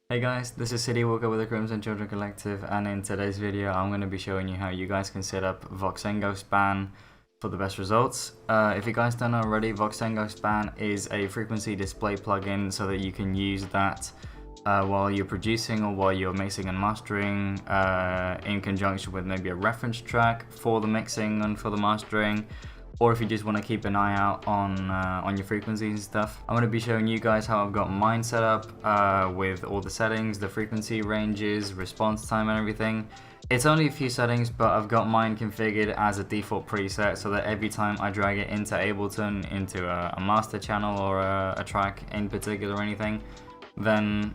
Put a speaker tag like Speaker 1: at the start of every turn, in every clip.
Speaker 1: Hey guys, this is CITYWLKR with the Crimson Children Collective, and in today's video I'm going to be showing you how you guys can set up Voxengo span for the best results. If you guys don't know already, Voxengo span is a frequency display plugin so that you can use that while you're producing or while you're mixing and mastering in conjunction with maybe a reference track for the mixing and for the mastering. Or if you just want to keep an eye out on your frequencies and stuff. I'm going to be showing you guys how I've got mine set up with all the settings, the frequency ranges, response time and everything. It's only a few settings, but I've got mine configured as a default preset so that every time I drag it into Ableton, into a master channel or a track in particular or anything, then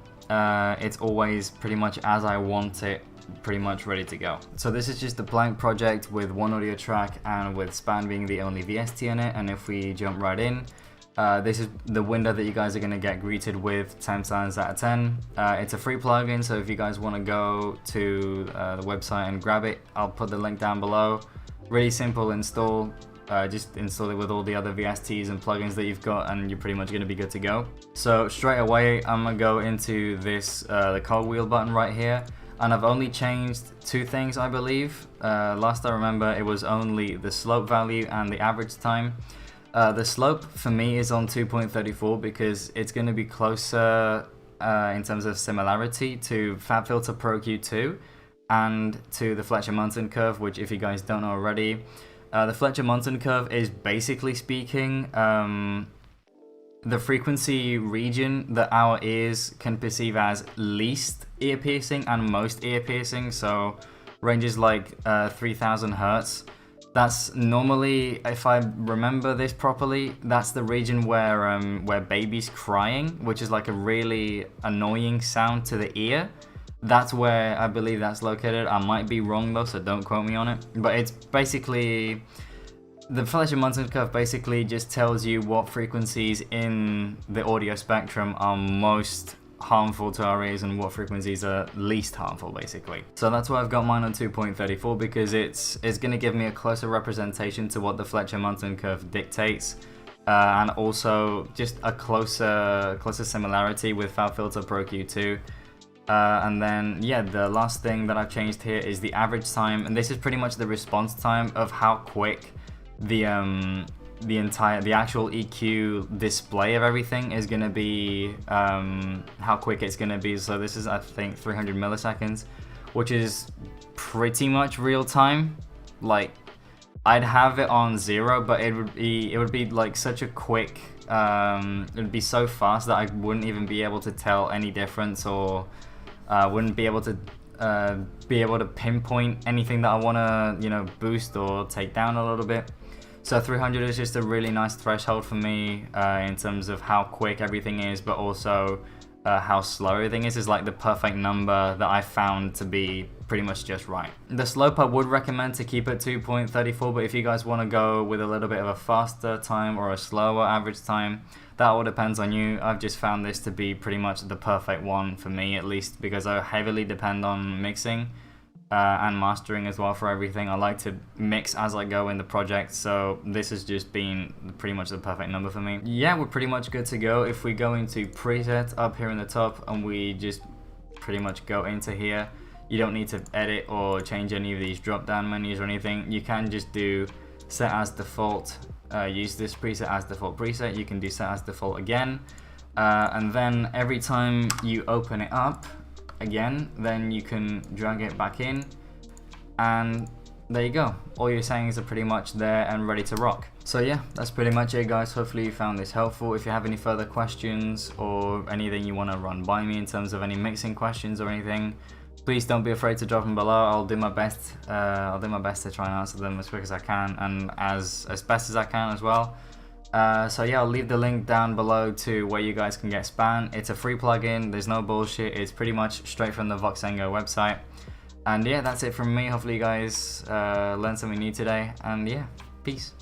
Speaker 1: it's always pretty much as I want it, pretty much ready to go. So this is just a blank project with one audio track and with span being the only VST in it. And if we jump right in, this is the window that you guys are going to get greeted with 10 times out of 10. It's a free plugin, so if you guys want to go to the website and grab it, I'll put the link down below. Really simple install. Just install it with all the other VSTs and plugins that you've got and you're pretty much going to be good to go. So straight away I'm going to go into this the cogwheel button right here. And I've only changed two things, I believe. Last I remember, it was only the slope value and the average time. The slope for me is on 2.34 because it's going to be closer in terms of similarity to FabFilter Pro Q2 and to the Fletcher-Munson curve, which if you guys don't know already, the Fletcher-Munson curve is basically speaking the frequency region that our ears can perceive as least ear piercing and most ear piercing. So ranges like 3000 hertz. That's normally, if I remember this properly, that's the region where baby's crying, which is like a really annoying sound to the ear. That's where I believe that's located. I might be wrong though, so don't quote me on it. But it's basically, the Fletcher-Munson curve basically just tells you what frequencies in the audio spectrum are most harmful to our ears and what frequencies are least harmful, basically. So that's why I've got mine on 2.34 because it's going to give me a closer representation to what the Fletcher-Munson curve dictates, and also just a closer similarity with FabFilter Pro Q2. And then yeah, the last thing that I've changed here is the average time, and this is pretty much the response time of how quick the actual EQ display of everything is gonna be, how quick it's gonna be. So this is, I think, 300 milliseconds, which is pretty much real time. Like, I'd have it on 0, but it would be like such a quick, it would be so fast that I wouldn't even be able to tell any difference, or wouldn't be able to pinpoint anything that I want to, boost or take down a little bit. So 300 is just a really nice threshold for me in terms of how quick everything is, but also how slow everything is like the perfect number that I found to be pretty much just right. The slope I would recommend to keep at 2.34, but if you guys want to go with a little bit of a faster time or a slower average time, that all depends on you. I've just found this to be pretty much the perfect one for me, at least because I heavily depend on mixing and mastering as well for everything. I like to mix as I go in the project, so this has just been pretty much the perfect number for me. Yeah, we're pretty much good to go. If we go into preset up here in the top and we just pretty much go into here, you don't need to edit or change any of these drop down menus or anything. You can just do set as default, use this preset as default preset. You can do set as default again, and then every time you open it up again, then you can drag it back in, and there you go. All your settings are pretty much there and ready to rock. So yeah, that's pretty much it, guys. Hopefully you found this helpful. If you have any further questions or anything you want to run by me in terms of any mixing questions or anything, please don't be afraid to drop them below. I'll do my best. I'll do my best to try and answer them as quick as I can and as best as I can as well. So yeah, I'll leave the link down below to where you guys can get span. It's a free plugin, there's no bullshit, it's pretty much straight from the Voxengo website. And yeah, that's it from me. Hopefully you guys learned something new today, and yeah, peace.